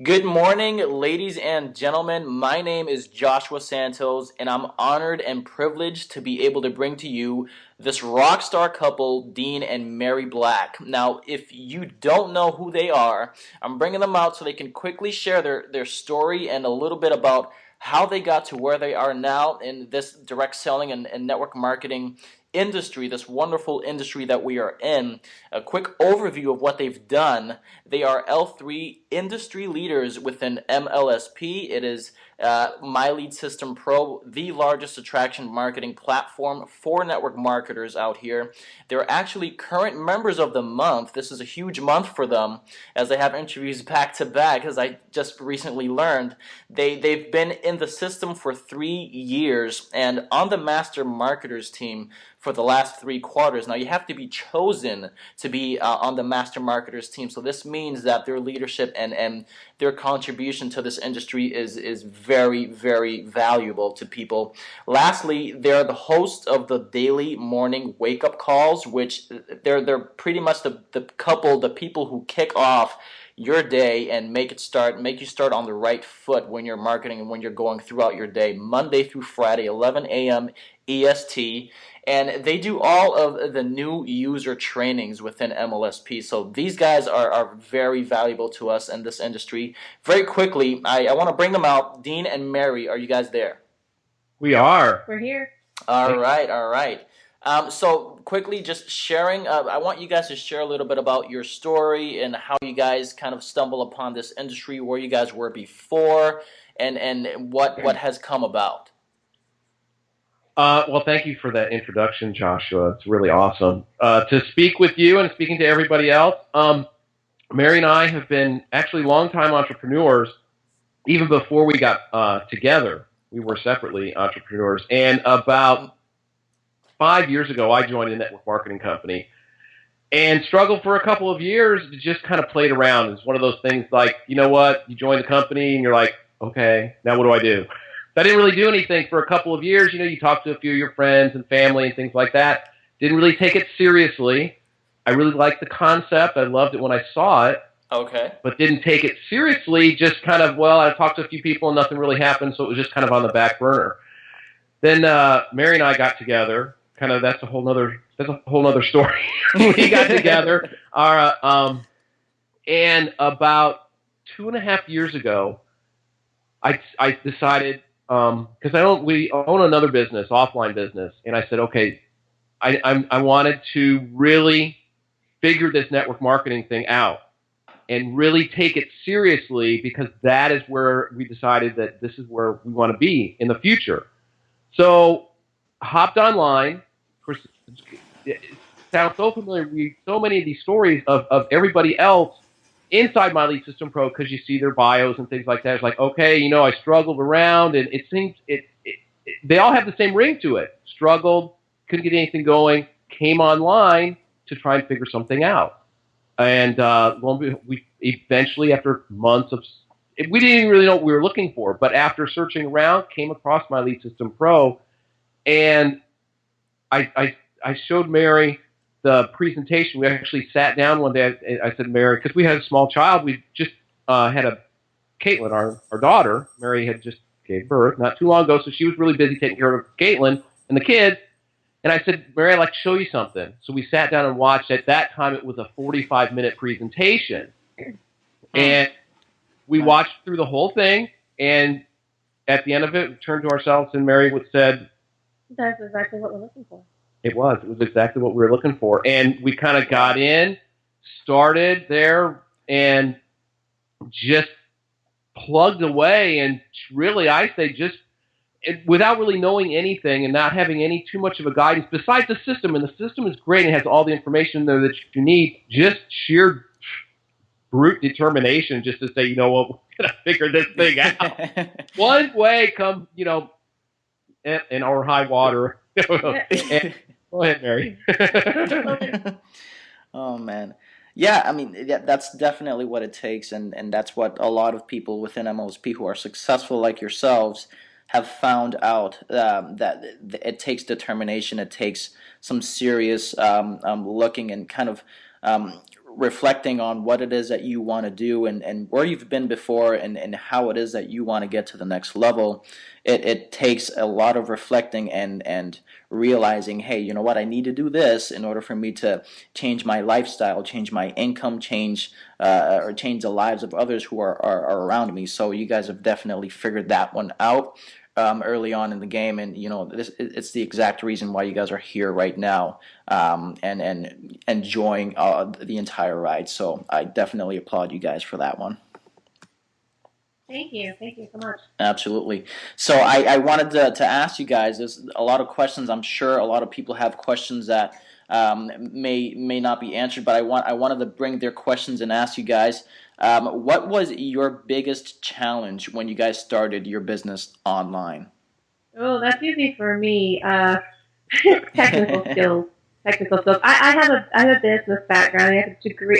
Good morning, ladies and gentlemen. My name is Joshua Santos, and I'm honored and privileged to be able to bring to you this rock star couple, Dean and Mary Black. Now, if you don't know who they are, I'm bringing them out so they can quickly share their story and a little bit about how they got to where they are now in this direct selling and network marketing industry, this wonderful industry that we are in. A quick overview of what they've done. They are L3 industry leaders within MLSP. It is My Lead System Pro, the largest attraction marketing platform for network marketers out here. They're actually current members of the month. This is a huge month for them as they have interviews back to back, as I just recently learned. They've been in the system for 3 years and on the master marketers team for the last 3 quarters. Now, you have to be chosen to be on the master marketers team, so this means that their leadership and their contribution to this industry is very, very valuable to people. Lastly, they're the host of the daily morning wake-up calls, which they're pretty much the couple, the people who kick off your day and make you start on the right foot when you're marketing and when you're going throughout your day, Monday through Friday, 11 a.m. EST. And they do all of the new user trainings within MLSP. So these guys are very valuable to us in this industry. Very quickly, I want to bring them out. Dean and Mary, are you guys there? We are. We're here. All right, all right. So quickly, just sharing. I want you guys to share a little bit about your story and how you guys kind of stumble upon this industry, where you guys were before, and what has come about. Well, thank you for that introduction, Joshua. It's really awesome to speak with you and speaking to everybody else. Mary and I have been actually longtime entrepreneurs. Even before we got together, we were separately entrepreneurs. And about 5 years ago, I joined a network marketing company and struggled for a couple of years. Just kind of played around. It's one of those things like, you know what? You join the company and you're like, okay, now what do I do? I didn't really do anything for a couple of years. You know, you talk to a few of your friends and family and things like that. Didn't really take it seriously. I really liked the concept. I loved it when I saw it. Okay. But didn't take it seriously. Just kind of, well, I talked to a few people and nothing really happened, so it was just kind of on the back burner. Then Mary and I got together. Kind of that's a whole nother story. We got together, and about 2.5 years ago, I decided because we own another business, offline business, and I said, okay, I wanted to really figure this network marketing thing out and really take it seriously, because that is where we decided that this is where we want to be in the future. So hopped online. Of course, it sounds so familiar. We so many of these stories of everybody else inside My Lead System Pro, because you see their bios and things like that. It's like, okay, you know, I struggled around, and it seems they all have the same ring to it. Struggled, couldn't get anything going, came online to try and figure something out. And we eventually, after months of, we didn't even really know what we were looking for, but after searching around, came across My Lead System Pro, and I showed Mary the presentation. We actually sat down one day. I said, Mary, because we had a small child. We just had Caitlin, our daughter. Mary had just gave birth not too long ago, so she was really busy taking care of Caitlin and the kids. And I said, Mary, I'd like to show you something. So we sat down and watched. At that time, it was a 45-minute presentation. And we watched through the whole thing. And at the end of it, we turned to ourselves, and Mary said, That's exactly what we're looking for. It was exactly what we were looking for. And we kind of got in, started there, and just plugged away. And really, I say just without really knowing anything and not having any too much of a guidance besides the system. And the system is great and has all the information there that you need. Just sheer brute determination just to say, you know what, we're going to figure this thing out. One way, come, you know, in our high water. And, go ahead, Mary. Oh man. Yeah, I mean that's definitely what it takes, and that's what a lot of people within MLSP who are successful like yourselves have found out, that it takes determination. It takes some serious looking and kind of reflecting on what it is that you want to do and where you've been before and how it is that you want to get to the next level, it takes a lot of reflecting and realizing, hey, you know what, I need to do this in order for me to change my lifestyle, change my income, change or change the lives of others who are around me. So you guys have definitely figured that one out early on in the game, and it's the exact reason why you guys are here right now, and enjoying the entire ride. So I definitely applaud you guys for that one. Thank you so much. Absolutely. So I wanted to ask you guys. There's a lot of questions. I'm sure a lot of people have questions that may not be answered, but I wanted to bring their questions and ask you guys. What was your biggest challenge when you guys started your business online? Oh, that's easy for me. Technical skills. Technical skills. I have a business background. I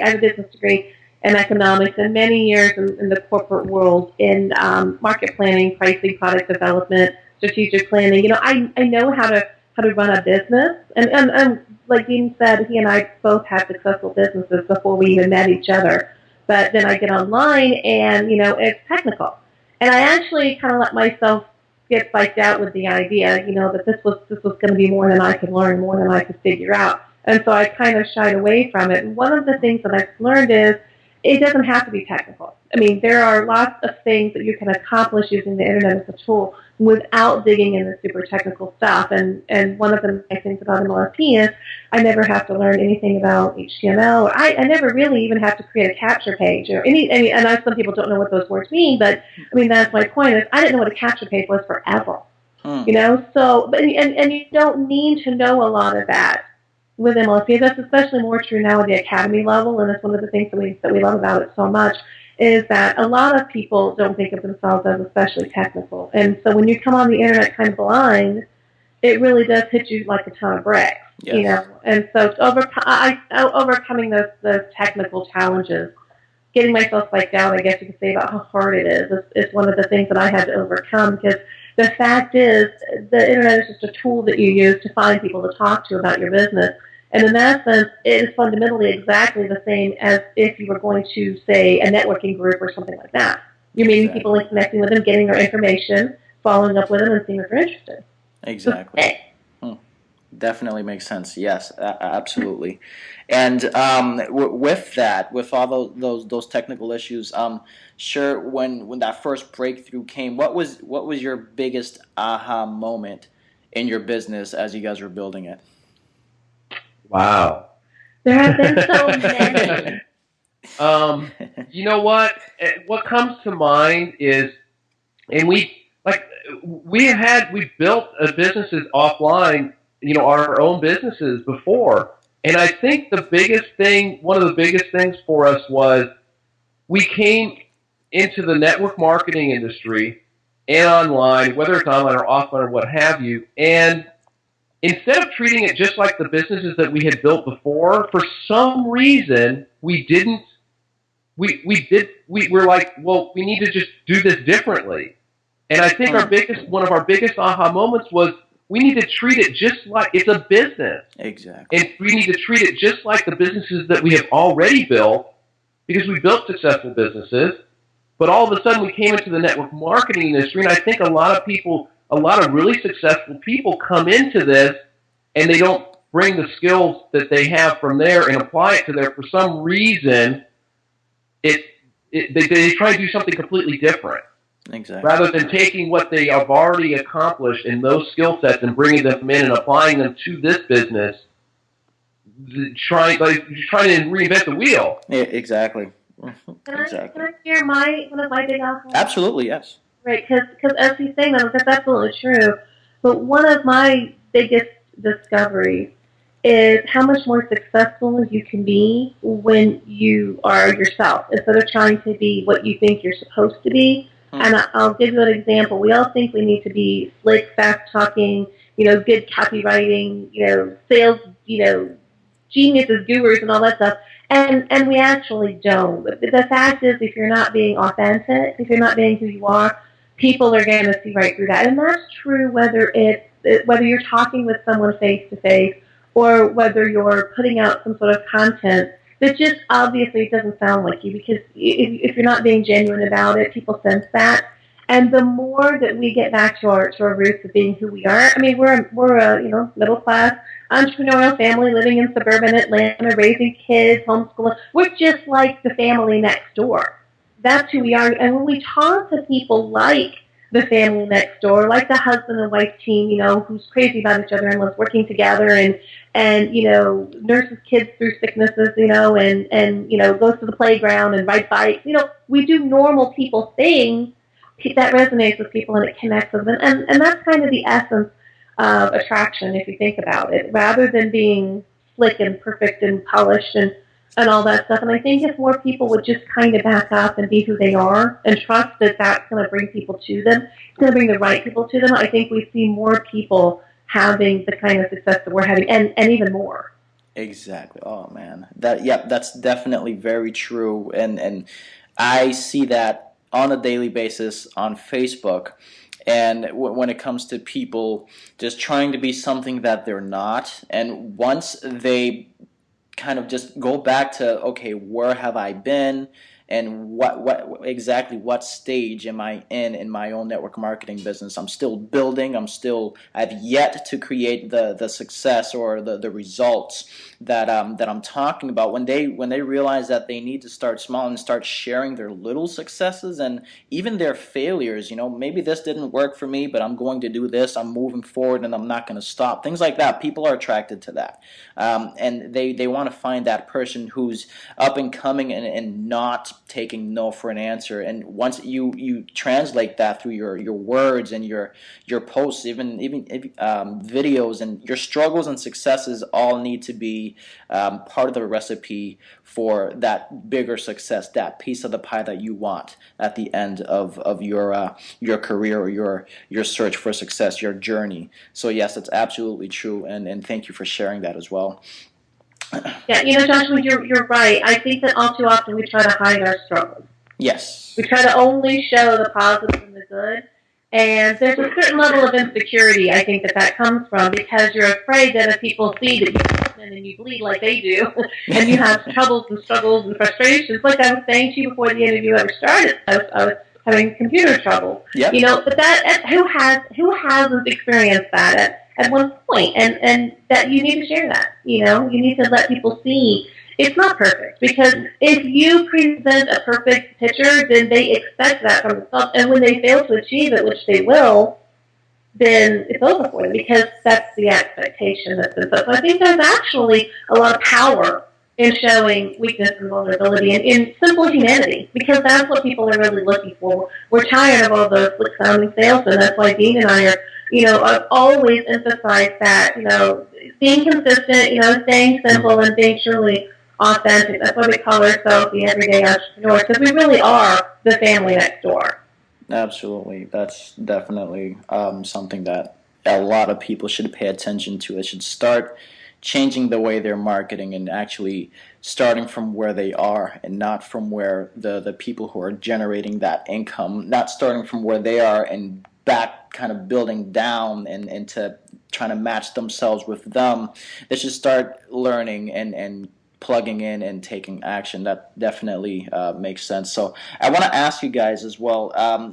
have a business degree in economics and many years in the corporate world in market planning, pricing, product development, strategic planning. I know how to run a business, and like Dean said, he and I both had successful businesses before we even met each other. But then I get online, and it's technical, and I actually kind of let myself get psyched out with the idea, that this was going to be more than I could learn, more than I could figure out. And so I kind of shied away from it. And one of the things that I've learned is it doesn't have to be technical. I mean, there are lots of things that you can accomplish using the internet as a tool without digging into super technical stuff. And one of the nice things about MLSP is I never have to learn anything about HTML. Or I never really even have to create a capture page or any. And I know some people don't know what those words mean, but I mean that's my point. Is I didn't know what a capture page was forever. So but and you don't need to know a lot of that with MLSP. That's especially more true now at the academy level, and it's one of the things that we love about it so much is that a lot of people don't think of themselves as especially technical. And so when you come on the internet kind of blind, it really does hit you like a ton of bricks, Yes. And so overcoming those technical challenges, getting myself psyched out, I guess you could say, about how hard it is one of the things that I had to overcome because the fact is the internet is just a tool that you use to find people to talk to about your business. And in that sense, it is fundamentally exactly the same as if you were going to, say, a networking group or something like that. You're meeting people and connecting with them, getting their information, following up with them, and seeing if they're interested. Exactly. Definitely makes sense. Yes, absolutely. And with that, with all those technical issues, sure. When that first breakthrough came, what was your biggest aha moment in your business as you guys were building it? Wow. There have been so many. You know what? What comes to mind is, and we've built businesses offline, our own businesses before. And I think one of the biggest things for us was we came into the network marketing industry and online, whether it's online or offline or what have you, and instead of treating it just like the businesses that we had built before, for some reason we didn't. We're like, well, we need to just do this differently. And I think one of our biggest aha moments was we need to treat it just like it's a business. Exactly. And we need to treat it just like the businesses that we have already built, because we built successful businesses. But all of a sudden we came into the network marketing industry, and I think a lot of really successful people come into this and they don't bring the skills that they have from there and apply it to there. For some reason, they try to do something completely different. Exactly. Rather than taking what they have already accomplished in those skill sets and bringing them in and applying them to this business, trying to reinvent the wheel. Yeah, exactly. Can I share one of my big aha? Absolutely, yes. Right, because as he's saying that, that's absolutely true. But one of my biggest discoveries is how much more successful you can be when you are yourself, instead of trying to be what you think you're supposed to be. And I'll give you an example. We all think we need to be slick, fast-talking, good copywriting, sales, geniuses, gurus, and all that stuff. And we actually don't. But the fact is, if you're not being authentic, if you're not being who you are, people are going to see right through that. And that's true whether you're talking with someone face to face or whether you're putting out some sort of content that just obviously doesn't sound like you, because if you're not being genuine about it, people sense that. And the more that we get back to our roots of being who we are, I mean, we're a middle class entrepreneurial family living in suburban Atlanta, raising kids, homeschooling. We're just like the family next door. That's who we are. And when we talk to people like the family next door, like the husband and wife team, who's crazy about each other and loves working together, and nurses kids through sicknesses, and goes to the playground and rides bikes. We do normal people things that resonates with people and it connects with them, and that's kind of the essence of attraction, if you think about it, rather than being slick and perfect and polished and all that stuff. And I think if more people would just kind of back up and be who they are and trust that that's going to bring people to them, it's going to bring the right people to them, I think we see more people having the kind of success that we're having, and even more. Exactly. Oh man, that's definitely very true, and I see that on a daily basis on Facebook. And when it comes to people just trying to be something that they're not, and once they kind of just go back to, okay, where have I been, and what exactly what stage am I in my own network marketing business? I'm still building. I've yet to create the success or the results that I'm talking about. When they realize that they need to start small and start sharing their little successes and even their failures, maybe this didn't work for me, but I'm going to do this. I'm moving forward and I'm not going to stop. Things like that. People are attracted to that, and they want to find that person who's up and coming and not taking no for an answer. And once you translate that through your words and your posts, even videos, and your struggles and successes all need to be part of the recipe for that bigger success, that piece of the pie that you want at the end of your career or your search for success, your journey. So yes, that's absolutely true, and thank you for sharing that as well. Yeah, Joshua, you're right. I think that all too often we try to hide our struggles. Yes. We try to only show the positive and the good. And there's a certain level of insecurity, I think, that comes from, because you're afraid that if people see that you and you bleed like they do, and you have troubles and struggles and frustrations, like I was saying to you before the interview ever started, I was having computer trouble. Yep. But that who hasn't experienced that at one point, and that you need to share that. You need to let people see it's not perfect, because if you present a perfect picture, then they expect that from themselves, and when they fail to achieve it, which they will, then it's over for them, because that's the expectation that's been set. So I think there's actually a lot of power in showing weakness and vulnerability and in simple humanity, because that's what people are really looking for. We're tired of all those slick-sounding salesmen. That's why Dean and I are, I've always emphasized that, being consistent, staying simple and being truly authentic. That's why we call ourselves the everyday entrepreneurs, because we really are the family next door. Absolutely. That's definitely something that a lot of people should pay attention to. They should start changing the way they're marketing and actually starting from where they are and not from where the people who are generating that income, not starting from where they are and back kind of building down and to trying to match themselves with them. They should start learning and plugging in and taking action. That definitely makes sense. So I want to ask you guys as well,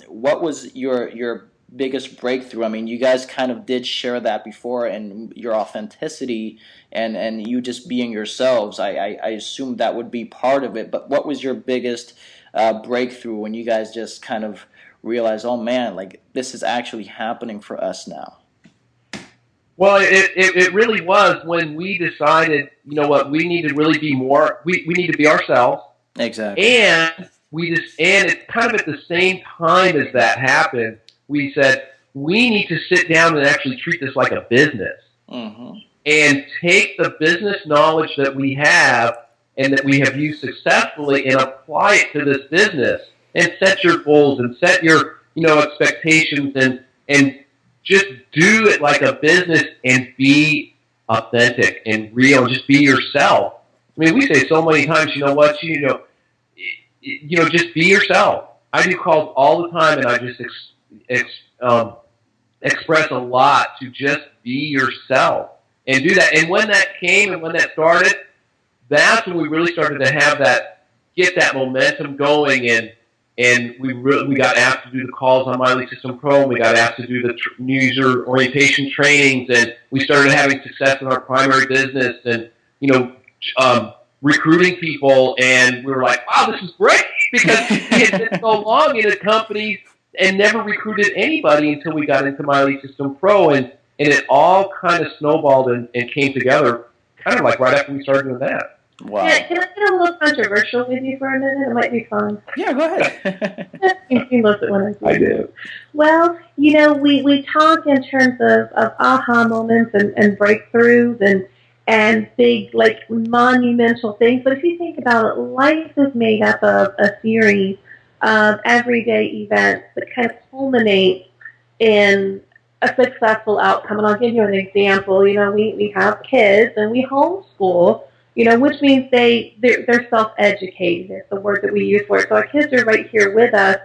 what was your biggest breakthrough? I mean, you guys kind of did share that before, and your authenticity and you just being yourselves. I assume that would be part of it, but what was your biggest breakthrough when you guys just kind of realized, oh man, like this is actually happening for us now? Well, it really was when we decided, what, we need to really be more, we need to be ourselves. Exactly. And and it's kind of at the same time as that happened, we said, we need to sit down and actually treat this like a business. Mm-hmm. And take the business knowledge that we have and that we have used successfully and apply it to this business, and set your goals and set your, expectations, and just do it like a business and be authentic and real and just be yourself. I mean, we say so many times, just be yourself. I do calls all the time, and I just express a lot to just be yourself and do that. And when that came and when that started, that's when we really started to get that momentum going, and we got asked to do the calls on My Lead System Pro, and we got asked to do the new user orientation trainings, and we started having success in our primary business, and recruiting people, and we were like, wow, this is great, because we had been so long in the companies and never recruited anybody until we got into My Lead System Pro, and it all kind of snowballed and came together kind of like right after we started doing that. Wow. Yeah, can I get a little controversial with you for a minute? It might be fun. Yeah, go ahead. He loves it when I do. I do. Well, we talk in terms of aha moments and breakthroughs and big, like, monumental things. But if you think about it, life is made up of a series of everyday events that kind of culminate in a successful outcome. And I'll give you an example. We have kids and we homeschool, which means they're self-educated. It's the word that we use for it. So our kids are right here with us,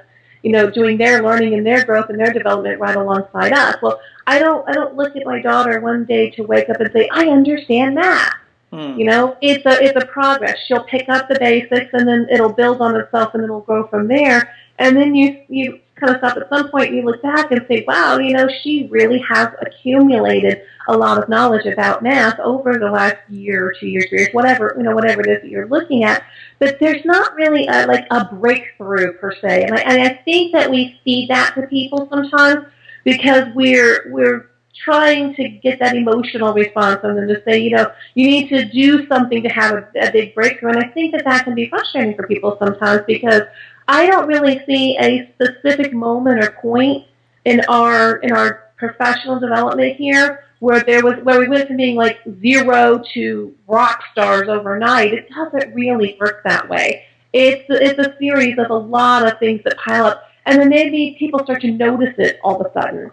doing their learning and their growth and their development right alongside us. Well, I don't look at my daughter one day to wake up and say, I understand math. It's a progress. She'll pick up the basics, and then it'll build on itself, and it'll grow from there. And then you kind of stop at some point, and you look back and say, wow, she really has accumulated a lot of knowledge about math over the last year or 2 years, 3 years, whatever it is that you're looking at. But there's not really a breakthrough per se. And I think that we feed that to people sometimes because we're trying to get that emotional response from them to say, you need to do something to have a big breakthrough. And I think that can be frustrating for people sometimes because I don't really see a specific moment or point in our professional development here where we went from being like 0 to rock stars overnight. It doesn't really work that way. It's a series of a lot of things that pile up, and then maybe people start to notice it all of a sudden.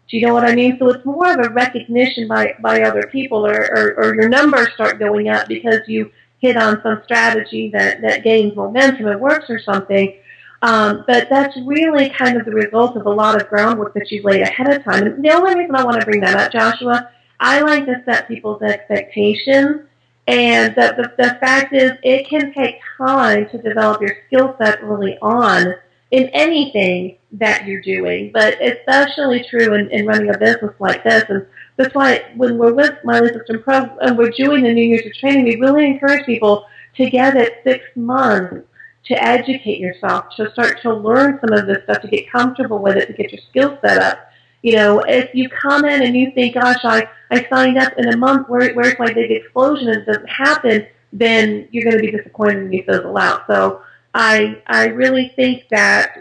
Do you know what I mean? So it's more of a recognition by other people, or your numbers start going up because you hit on some strategy that gains momentum and works or something. But that's really kind of the result of a lot of groundwork that you've laid ahead of time. And the only reason I want to bring that up, Joshua, I like to set people's expectations. And the fact is, it can take time to develop your skill set early on in anything that you're doing, but especially true in running a business like this. And that's why when we're with My Lead System Pro and we're doing the new user training, we really encourage people to get it 6 months to educate yourself, to start to learn some of this stuff, to get comfortable with it, to get your skills set up. If you come in and you think, gosh, I signed up in a month, where's my big explosion, and it doesn't happen, then you're going to be disappointed and you fizzle out. So I really think that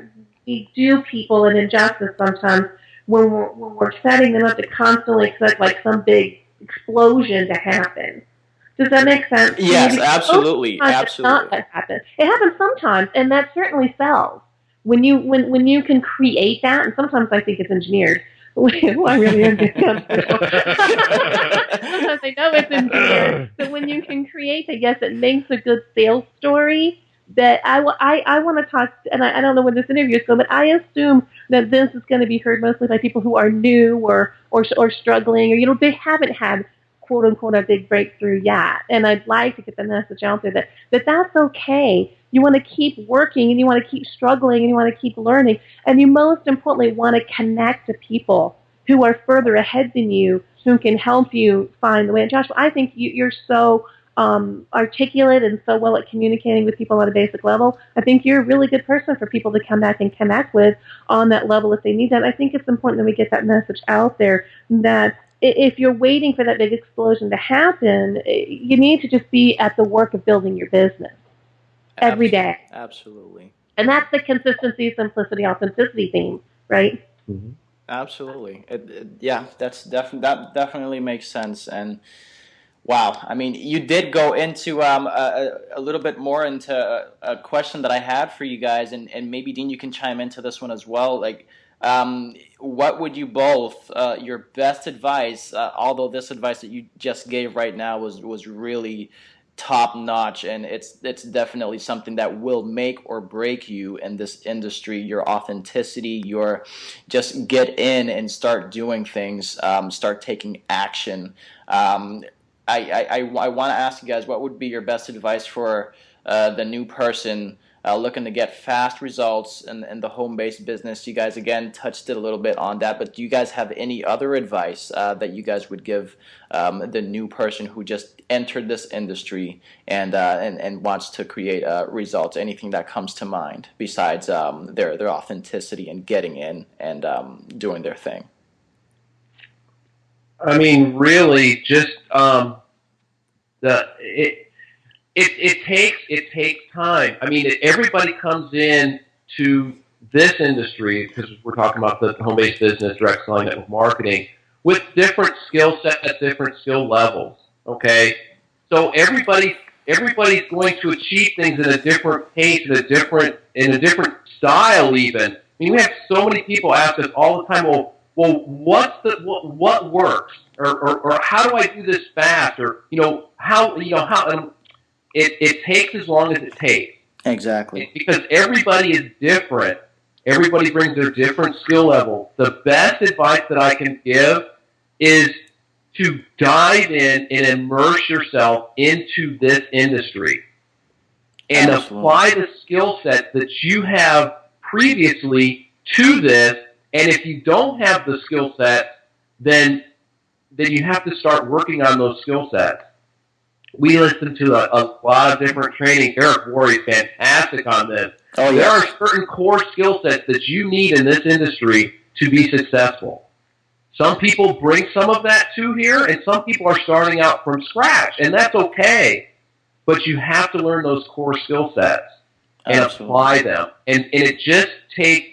we do people an injustice sometimes when we're setting them up to constantly expect like some big explosion to happen. Does that make sense? Yes, absolutely, absolutely. It's not that happens. It happens sometimes, and that certainly sells. When you can create that, and sometimes I think it's engineered. I really am sometimes I know it's engineered. So when you can create it, yes, it makes a good sales story. That I want to talk, and I don't know when this interview is going, but I assume that this is going to be heard mostly by people who are new or struggling, or they haven't had quote unquote a big breakthrough yet. And I'd like to get the message out there that that's okay. You want to keep working, and you want to keep struggling, and you want to keep learning, and you most importantly want to connect to people who are further ahead than you, who can help you find the way. And Joshua, I think you're so articulate and so well at communicating with people at a basic level. I think you're a really good person for people to come back and connect with on that level if they need that. And I think it's important that we get that message out there that if you're waiting for that big explosion to happen, you need to just be at the work of building your business every day. Absolutely. And that's the consistency, simplicity, authenticity theme, right? Mm-hmm. Absolutely. That definitely makes sense. And wow, I mean, you did go into a little bit more into a question that I had for you guys, and maybe Dean, you can chime into this one as well. Like, what would you both your best advice? Although this advice that you just gave right now was really top notch, and it's definitely something that will make or break you in this industry. Your authenticity, your just get in and start doing things, start taking action. I want to ask you guys, what would be your best advice for the new person looking to get fast results in the home-based business? You guys, again, touched it a little bit on that, but do you guys have any other advice that you guys would give the new person who just entered this industry and wants to create results? Anything that comes to mind besides their authenticity and getting in and doing their thing? I mean, really, just the it takes time. I mean, everybody comes in to this industry, because we're talking about the home-based business, direct selling, network marketing, with different skill sets, different skill levels. Okay, so everybody's going to achieve things at a different pace, in a different style, even. I mean, we have so many people ask us all the time, well, what works, or how do I do this fast, or how. It takes as long as it takes. Exactly. Because everybody is different. Everybody brings their different skill level. The best advice that I can give is to dive in and immerse yourself into this industry and apply the skill set that you have previously to this. And if you don't have the skill set, then you have to start working on those skill sets. We listen to a lot of different trainings. Eric Worre is fantastic on this. Oh, yeah. There are certain core skill sets that you need in this industry to be successful. Some people bring some of that to here, and some people are starting out from scratch, and that's okay. But you have to learn those core skill sets and apply them. And it just takes,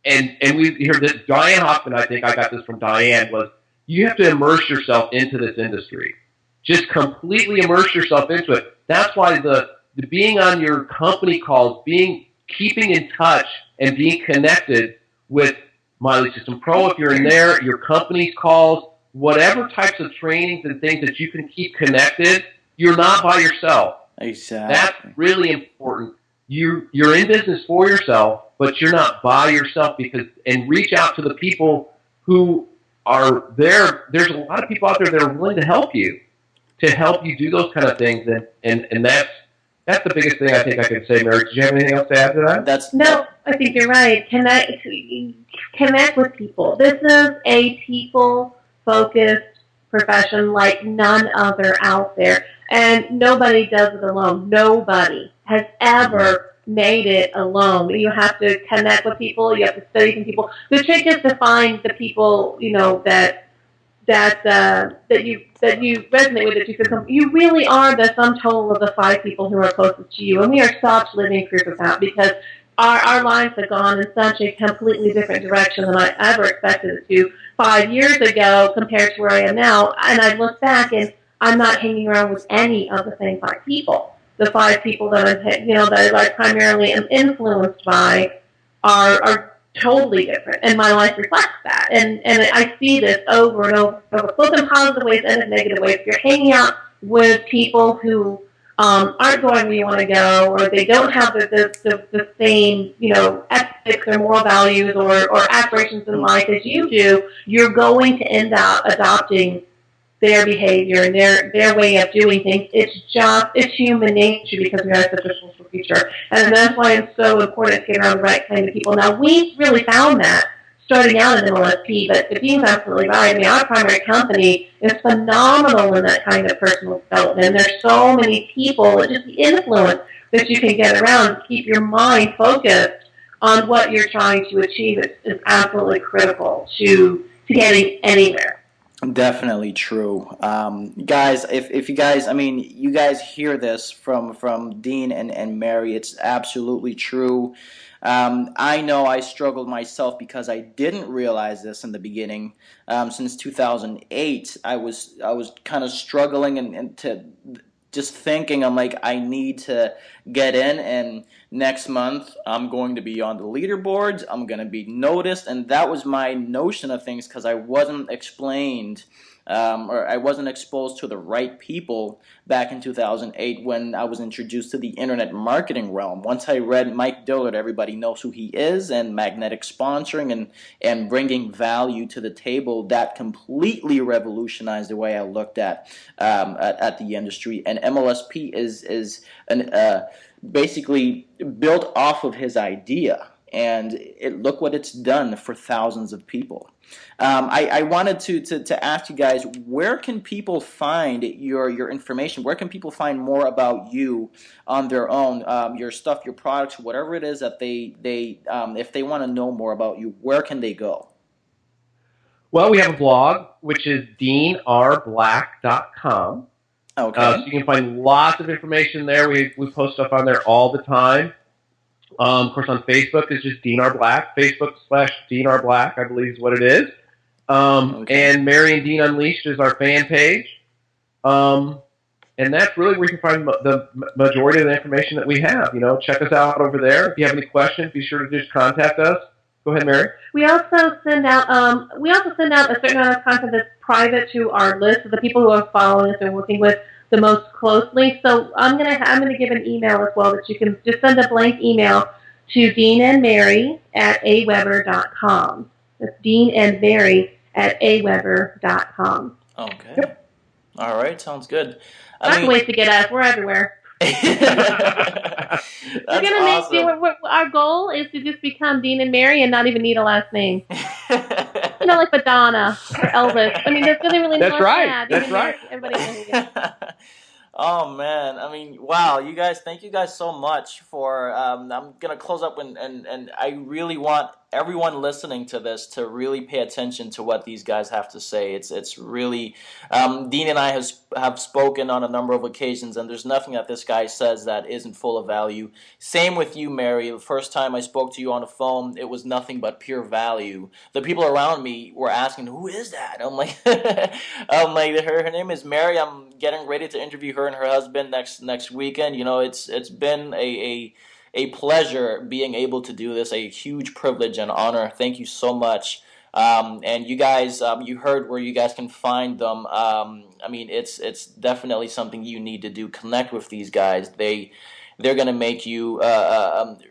and we hear this, Diane Hoffman, I think I got this from Diane, was you have to immerse yourself into this industry. Just completely immerse yourself into it. That's why the being on your company calls, keeping in touch and being connected with Miley System Pro, if you're in there, your company's calls, whatever types of trainings and things that you can keep connected, you're not by yourself. Exactly. That's really important. You're in business for yourself, but you're not by yourself, and reach out to the people who are there. There's a lot of people out there that are willing to help you do those kind of things, and that's the biggest thing I think I could say, Mary. Did you have anything else to add to that? No, I think you're right. Connect with people. This is a people-focused profession like none other out there, and nobody does it alone. Nobody has ever made it alone. You have to connect with people. You have to study some people. The trick is to find the people that you resonate with, that you feel you really are the sum total of the 5 people who are closest to you, and we are such living proof of that, because our lives have gone in such a completely different direction than I ever expected it to 5 years ago compared to where I am now. And I look back and I'm not hanging around with any of the same 5 people. The 5 people that I primarily am influenced by are totally different, and my life reflects that. And I see this over and over, both in positive ways and in negative ways. If you're hanging out with people who aren't going where you want to go, or they don't have the same ethics or moral values or aspirations in life as you do, you're going to end up adopting their behavior and their way of doing things. It's human nature, because we are such a social creature. And that's why it's so important to get around the right kind of people. Now, we really found that starting out in MLSP, but Dean's absolutely right. I mean, our primary company is phenomenal in that kind of personal development. And there's so many people, just the influence that you can get around to keep your mind focused on what you're trying to achieve is absolutely critical to getting anywhere. Definitely true. Guys, if you guys, I mean, you guys hear this from Dean and Mary, it's absolutely true. I know I struggled myself because I didn't realize this in the beginning. Since 2008, I was kind of struggling and to just thinking, I'm like, I need to get in, and next month I'm going to be on the leaderboards, I'm going to be noticed, and that was my notion of things, because I wasn't explained or I wasn't exposed to the right people back in 2008 when I was introduced to the internet marketing realm. Once I read Mike Dillard, everybody knows who he is, and magnetic sponsoring and bringing value to the table, that completely revolutionized the way I looked at the industry. And MLSP is basically built off of his idea, and look what it's done for thousands of people. I wanted to ask you guys, where can people find your information? Where can people find more about you on their own, your stuff, your products, whatever it is that they if they want to know more about you, where can they go? Well, we have a blog, which is deanrblack.com. Okay. So you can find lots of information there. We post stuff on there all the time. Of course, on Facebook is just Dean R. Black. Facebook/Dean R. Black, I believe is what it is. Okay. And Mary and Dean Unleashed is our fan page. And that's really where you can find the majority of the information that we have. Check us out over there. If you have any questions, be sure to just contact us. Go ahead, Mary. We also send out a certain amount of content that's private to our list of the people who are following us and working with the most closely. So I'm gonna give an email as well that you can just send a blank email to deanandmary@aweber.com. That's deanandmary@aweber.com. Okay. Yep. All right. Sounds good. That's the way to get us. We're everywhere. We're gonna awesome. our goal is to just become Dean and Mary and not even need a last name. Like Madonna or Elvis. I mean, there's really That's no right. Dean That's right. Everybody knows. Oh man, I mean, wow, you guys, thank you guys so much for I'm gonna close up and I really want everyone listening to this to really pay attention to what these guys have to say. It's really Dean and I have spoken on a number of occasions, and there's nothing that this guy says that isn't full of value. Same with you, Mary. The first time I spoke to you on the phone, it was nothing but pure value. The people around me were asking, "Who is that?" I'm like, her name is Mary. I'm getting ready to interview her and her husband next weekend. It's been a pleasure being able to do this, a huge privilege and honor. Thank you so much. And you guys, you heard where you guys can find them. I mean, it's definitely something you need to do. Connect with these guys. They're going to make you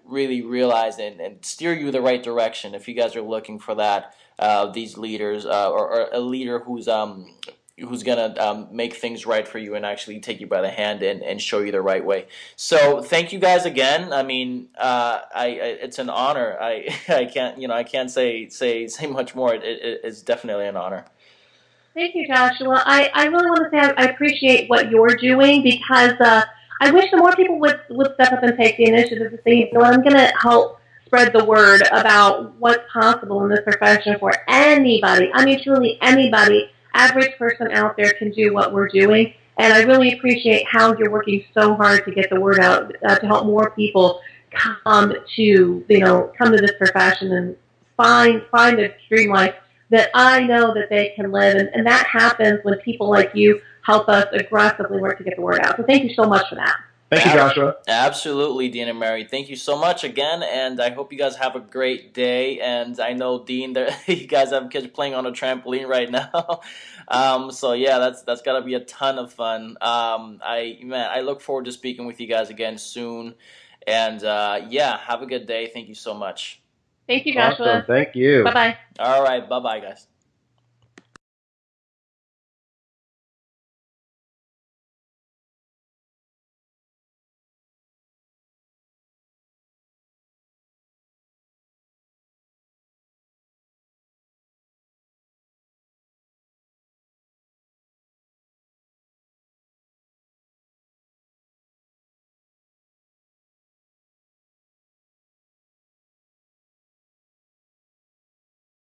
really realize and steer you the right direction if you guys are looking for that. These leaders or a leader who's going to make things right for you and actually take you by the hand and show you the right way. So thank you guys again. I mean, it's an honor. I can't say much more. It's definitely an honor. Thank you, Joshua. I really want to say I appreciate what you're doing because I wish the more people would step up and take the initiative to say, I'm going to help spread the word about what's possible in this profession for anybody. I mean, truly anybody. Average person out there can do what we're doing, and I really appreciate how you're working so hard to get the word out to help more people come to this profession and find a dream life that I know that they can live, and that happens when people like you help us aggressively work to get the word out. So thank you so much for that. Thank you, Joshua. Absolutely, Dean and Mary. Thank you so much again, and I hope you guys have a great day. And I know, Dean, you guys have kids playing on a trampoline right now. So yeah, that's gotta be a ton of fun. I look forward to speaking with you guys again soon. And yeah, have a good day. Thank you so much. Thank you, Joshua. Awesome. Thank you. Bye-bye. All right, bye-bye, guys.